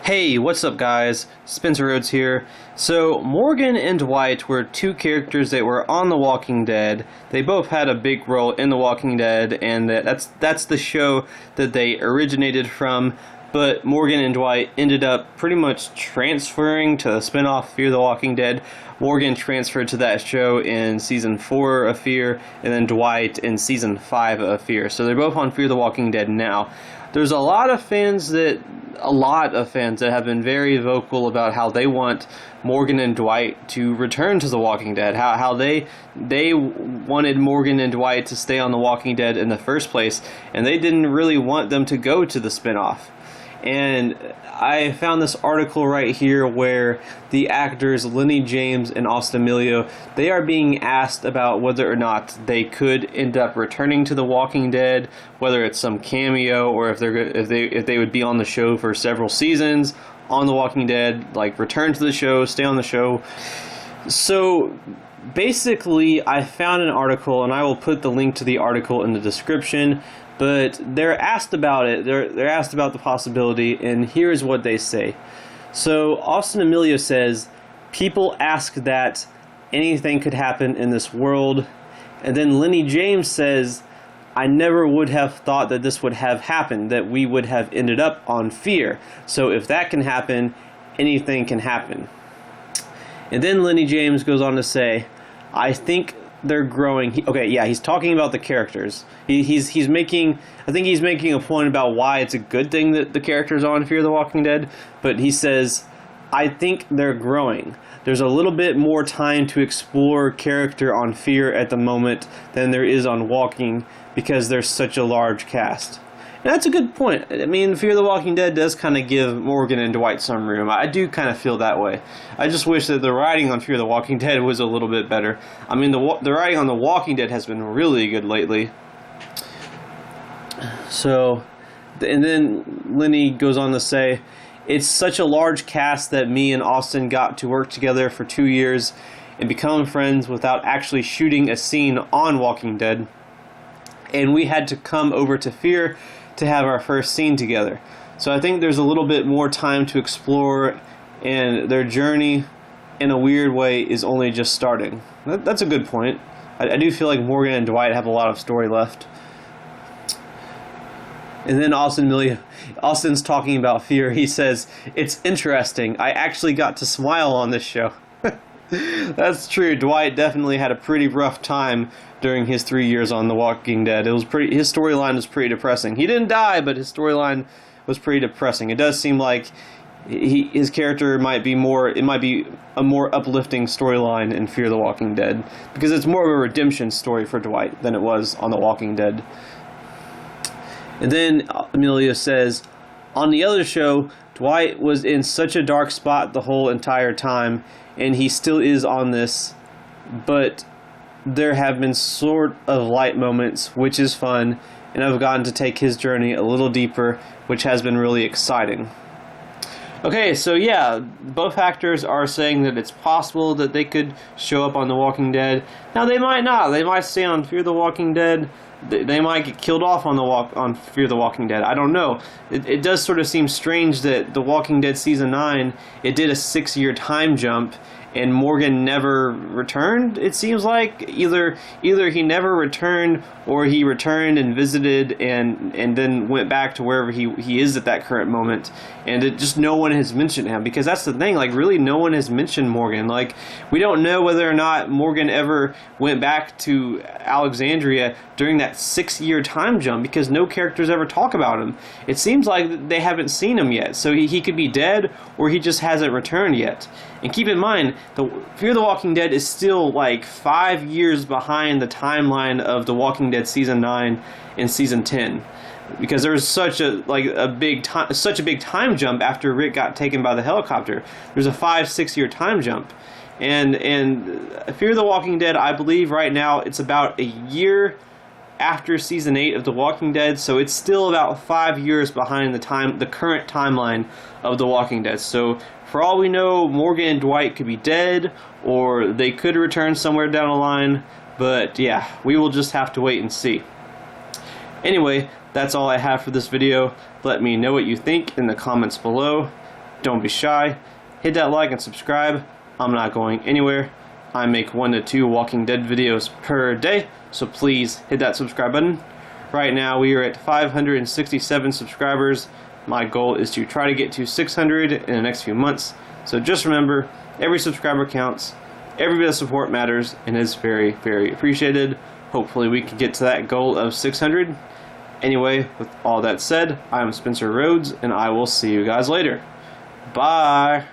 Hey, what's up guys? Spencer Rhodes here. So, Morgan and Dwight were two characters that were on The Walking Dead. They both had a big role in The Walking Dead, and that's the show that they originated from. But Morgan and Dwight ended up pretty much transferring to the spinoff Fear the Walking Dead. Morgan transferred to that show in Season 4 of Fear, and then Dwight in Season 5 of Fear. So they're both on Fear the Walking Dead now. There's a lot of fans that have been very vocal about how they want Morgan and Dwight to return to The Walking Dead, how they wanted Morgan and Dwight to stay on The Walking Dead in the first place, and they didn't really want them to go to the spinoff. And I found this article right here where the actors Lennie James and Amelio, they are being asked about whether or not they could end up returning to The Walking Dead, whether it's some cameo or if they would be on the show for several seasons on The Walking Dead, like return to the show, stay on the show. So basically, I found an article, and I will put the link to the article in the description. But they're asked about it. They're asked about the possibility, and here's what they say. So Amelio says, people ask that anything could happen in this world. And then Lennie James says, I never would have thought that this would have happened, that we would have ended up on Fear. So if that can happen, anything can happen. And then Lennie James goes on to say, I think they're growing. He's talking about the characters. He's making a point about why it's a good thing that the characters on Fear the Walking Dead, but he says, I think they're growing. There's a little bit more time to explore character on Fear at the moment than there is on Walking because there's such a large cast. And that's a good point. I mean, Fear the Walking Dead does kind of give Morgan and Dwight some room. I do kind of feel that way. I just wish that the writing on Fear the Walking Dead was a little bit better. I mean, the writing on The Walking Dead has been really good lately. So, and then Lennie goes on to say, it's such a large cast that me and Austin got to work together for 2 years and become friends without actually shooting a scene on Walking Dead. And we had to come over to Fear to have our first scene together. So I think there's a little bit more time to explore, and their journey, in a weird way, is only just starting. That's a good point. I do feel like Morgan and Dwight have a lot of story left. And then Austin's talking about Fear. He says, it's interesting. I actually got to smile on this show. That's true. Dwight definitely had a pretty rough time during his 3 years on The Walking Dead. His storyline was pretty depressing. He didn't die, but his storyline was pretty depressing. It does seem like his character might be a more uplifting storyline in Fear the Walking Dead, because it's more of a redemption story for Dwight than it was on The Walking Dead. And then Amelio says, on the other show, Dwight was in such a dark spot the whole entire time, and he still is on this, but there have been sort of light moments, which is fun, and I've gotten to take his journey a little deeper, which has been really exciting. Okay, so yeah, both actors are saying that it's possible that they could show up on The Walking Dead. Now, they might not. They might stay on Fear the Walking Dead. They might get killed off on Fear the Walking Dead. I don't know. It does sort of seem strange that The Walking Dead Season 9, it did a 6-year time jump, and Morgan never returned. It seems like either he never returned, or he returned and visited and then went back to wherever he is at that current moment, and it just no one has mentioned him, because that's the thing, like, really no one has mentioned Morgan. Like, we don't know whether or not Morgan ever went back to Alexandria during that 6-year time jump, because no characters ever talk about him. It seems like they haven't seen him yet, so he could be dead, or he just hasn't returned yet. And keep in mind, Fear the Walking Dead is still like 5 years behind the timeline of The Walking Dead Season 9 and Season 10, because there was such a big time jump after Rick got taken by the helicopter. There's a 5-6 year time jump, and Fear the Walking Dead, I believe right now it's about a year after Season 8 of The Walking Dead, so it's still about 5 years behind the current timeline of The Walking Dead. So for all we know, Morgan and Dwight could be dead, or they could return somewhere down the line, but yeah, we will just have to wait and see. Anyway, that's all I have for this video. Let me know what you think in the comments below. Don't be shy. Hit that like and subscribe. I'm not going anywhere. I make 1 to 2 Walking Dead videos per day, so please hit that subscribe button. Right now we are at 567 subscribers. My goal is to try to get to 600 in the next few months. So just remember, every subscriber counts, every bit of support matters, and is very, very appreciated. Hopefully we can get to that goal of 600. Anyway, with all that said, I'm Spencer Rhodes, and I will see you guys later. Bye!